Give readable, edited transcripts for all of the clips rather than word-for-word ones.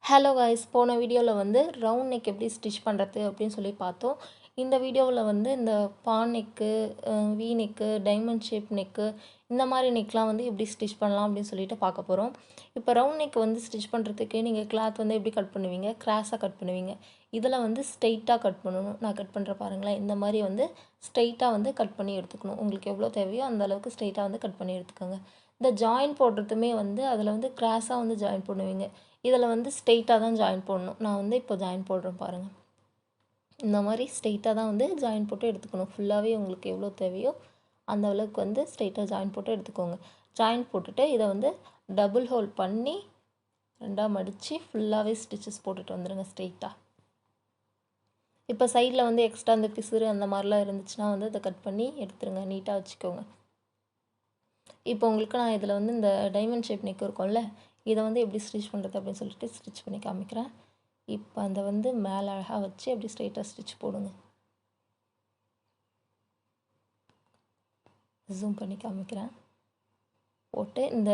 Hello guys, போன வீடியோவில் வந்து ரவுண்ட் நெக் எப்படி ஸ்டிச் பண்ணுறது அப்படின்னு சொல்லி பார்த்தோம். இந்த வீடியோவில் வந்து இந்த pan neck, V neck, diamond shape neck, இந்த மாதிரி நெக்லாம் வந்து எப்படி ஸ்டிச் பண்ணலாம் அப்படின்னு சொல்லிட்டு பார்க்க போகிறோம். இப்போ ரவுண்ட் நெக் வந்து ஸ்டிச் பண்ணுறதுக்கு நீங்கள் கிளாத் வந்து எப்படி கட் பண்ணுவீங்க? கிராஸாக கட் பண்ணுவீங்க. இதில் வந்து ஸ்ட்ரெயிட்டாக கட் பண்ணணும். நான் கட் பண்ணுற பாருங்களேன், இந்த மாதிரி வந்து ஸ்ட்ரெயிட்டாக வந்து கட் பண்ணி எடுத்துக்கணும். உங்களுக்கு எவ்வளோ தேவையோ அந்த அளவுக்கு ஸ்ட்ரெயிட்டாக வந்து கட் பண்ணி எடுத்துக்கோங்க. இந்த ஜாயின் போடுறதுமே வந்து அதில் வந்து கிராஸாக வந்து ஜாயின் பண்ணுவீங்க. இதில் வந்து ஸ்ட்ரெயிட்டாக தான் ஜாயின் போடணும். நான் வந்து இப்போ ஜாயின் போடுறேன் பாருங்கள். இந்த மாதிரி ஸ்ட்ரெயிட்டாக தான் வந்து ஜாயின் போட்டு எடுத்துக்கணும். ஃபுல்லாகவே உங்களுக்கு எவ்வளோ தேவையோ அந்த அளவுக்கு வந்து ஸ்ட்ரெயிட்டாக ஜாயின் போட்டு எடுத்துக்கோங்க. ஜாயின் போட்டுட்டு இதை வந்து டபுள் ஹோல் பண்ணி ரெண்டாக மடித்து ஃபுல்லாகவே ஸ்டிச்சஸ் போட்டுட்டு வந்துடுங்க ஸ்ட்ரெயிட்டாக. இப்போ சைடில் வந்து எக்ஸ்ட்ரா அந்த பிசுறு அந்த மாதிரிலாம் இருந்துச்சுன்னா வந்து அதை கட் பண்ணி எடுத்துருங்க. நீட்டாக வச்சுக்கோங்க. இப்போ உங்களுக்கு நான் இதில் வந்து இந்த டைமண்ட் ஷேப் நெக் இருக்கும்ல, இதை வந்து எப்படி ஸ்டிச் பண்ணுறது அப்படின்னு சொல்லிட்டு ஸ்டிச் பண்ணி காமிக்கிறேன். இப்போ அந்த வந்து மேலே அழகாக வச்சு அப்படி ஸ்ட்ரெயிட்டாக ஸ்டிச் போடுங்க. ஜூம் பண்ணி காமிக்கிறேன். போட்டு இந்த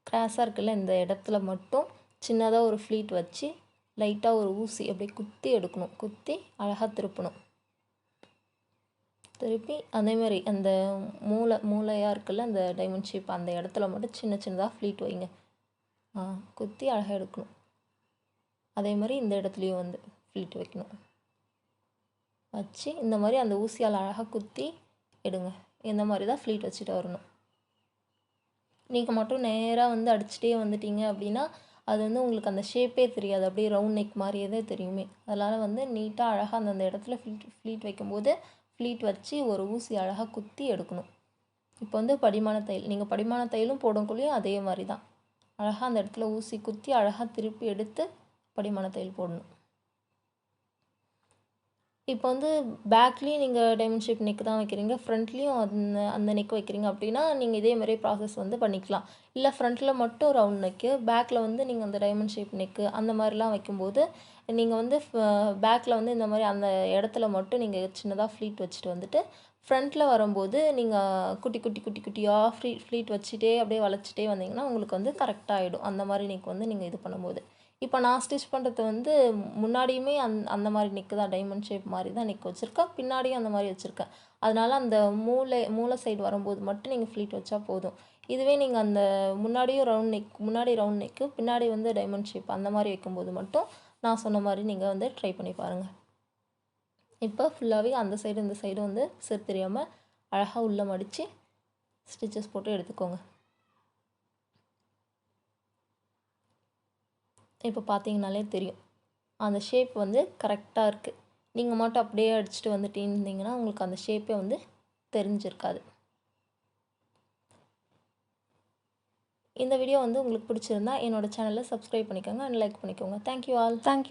கிராஸாக இருக்குல்ல, இந்த இடத்துல மட்டும் சின்னதாக ஒரு ஃப்ளீட் வச்சு லைட்டாக ஒரு ஊசி அப்படியே குத்தி எடுக்கணும். குத்தி அழகாக திருப்பணும். திருப்பி அதேமாதிரி அந்த மூளையாக இருக்குல்ல, அந்த டைமண்ட் ஷேப் அந்த இடத்துல மட்டும் சின்னதாக ஃப்ளீட் வைங்க. குத்தி அழகாக எடுக்கணும். அதே மாதிரி இந்த இடத்துலையும் வந்து ஃப்ளீட் வைக்கணும். வச்சு இந்த மாதிரி அந்த ஊசியால் அழகாக குத்தி எடுங்க. இந்த மாதிரி தான் ஃப்ளீட் வச்சுட்டு வரணும். நீங்கள் மட்டும் நேராக வந்து அடிச்சுட்டே வந்துட்டீங்க அப்படின்னா அது வந்து உங்களுக்கு அந்த ஷேப்பே தெரியாது. அப்படியே ரவுண்ட் நெக் மாதிரியே தான் தெரியுமே. அதனால் வந்து நீட்டாக அழகாக அந்தந்த இடத்துல ஃப்ளீட் வைக்கும்போது ஃப்ளீட் வச்சு ஒரு ஊசி அழகாக குத்தி எடுக்கணும். இப்போ வந்து படிமான தையல், நீங்கள் படிமான தையலும் போடக்குள்ளேயும் அதே மாதிரி தான் அழகாக அந்த இடத்துல ஊசி குத்தி அழகாக திருப்பி எடுத்து படிமான தையல் போடணும். இப்போ வந்து பேக்லேயும் நீங்கள் டைமண்ட் ஷேப் நெக் தான் வைக்கிறீங்க, ஃப்ரண்ட்லேயும் அந்த நெக் வைக்கிறீங்க அப்படின்னா நீங்கள் இதே மாதிரி ப்ராசஸ் வந்து பண்ணிக்கலாம். இல்லை ஃப்ரண்ட்டில் மட்டும் ரவுண்ட் நெக்கு, பேக்கில் வந்து நீங்கள் அந்த டைமண்ட் ஷேப் நெக்கு அந்த மாதிரிலாம் வைக்கும்போது நீங்கள் வந்து பேக்கில் வந்து இந்த மாதிரி அந்த இடத்துல மட்டும் நீங்கள் சின்னதாக ஃப்ளீட் வச்சுட்டு வந்துட்டு ஃப்ரண்ட்டில் வரும்போது நீங்கள் குட்டியாக ஃப்ளீட் வச்சுட்டே அப்படியே வளைச்சிட்டே வந்தீங்கன்னா உங்களுக்கு வந்து கரெக்டாக ஆகிடும். அந்த மாதிரி நெக் வந்து நீங்கள் இது பண்ணும்போது. இப்போ நான் ஸ்டிச் பண்ணுறது வந்து முன்னாடியுமே அந்த மாதிரி நெக்கு தான், டைமண்ட் ஷேப் மாதிரி தான் நெக் வச்சுருக்கேன். பின்னாடியும் அந்த மாதிரி வச்சுருக்கேன். அதனால் அந்த மூளை சைடு வரும்போது மட்டும் நீங்கள் ஃப்ளீட் வச்சா போதும். இதுவே நீங்கள் அந்த முன்னாடி ரவுண்ட் நெக்கு பின்னாடி வந்து டைமண்ட் ஷேப் அந்த மாதிரி வைக்கும்போது மட்டும் நான் சொன்ன மாதிரி நீங்கள் வந்து ட்ரை பண்ணி பாருங்கள். இப்போ ஃபுல்லாகவே அந்த சைடு இந்த சைடு வந்து பிசுறு தெரியாமல் அழகாக உள்ளே மடித்து ஸ்டிச்சஸ் போட்டு எடுத்துக்கோங்க. இப்போ பார்த்தீங்கனாலே தெரியும் அந்த ஷேப் வந்து கரெக்டாக இருக்குது. நீங்கள் மட்டும் அப்படியே அடிச்சுட்டு வந்துட்டு இருந்தீங்கன்னா உங்களுக்கு அந்த ஷேப்பே வந்து தெரிஞ்சிருக்காது. இந்த வீடியோ வந்து உங்களுக்கு பிடிச்சிருந்தா என்னோடய சேனலை சப்ஸ்கிரைப் பண்ணிக்கோங்க அண்ட் லைக் பண்ணிக்கோங்க. Thank you all.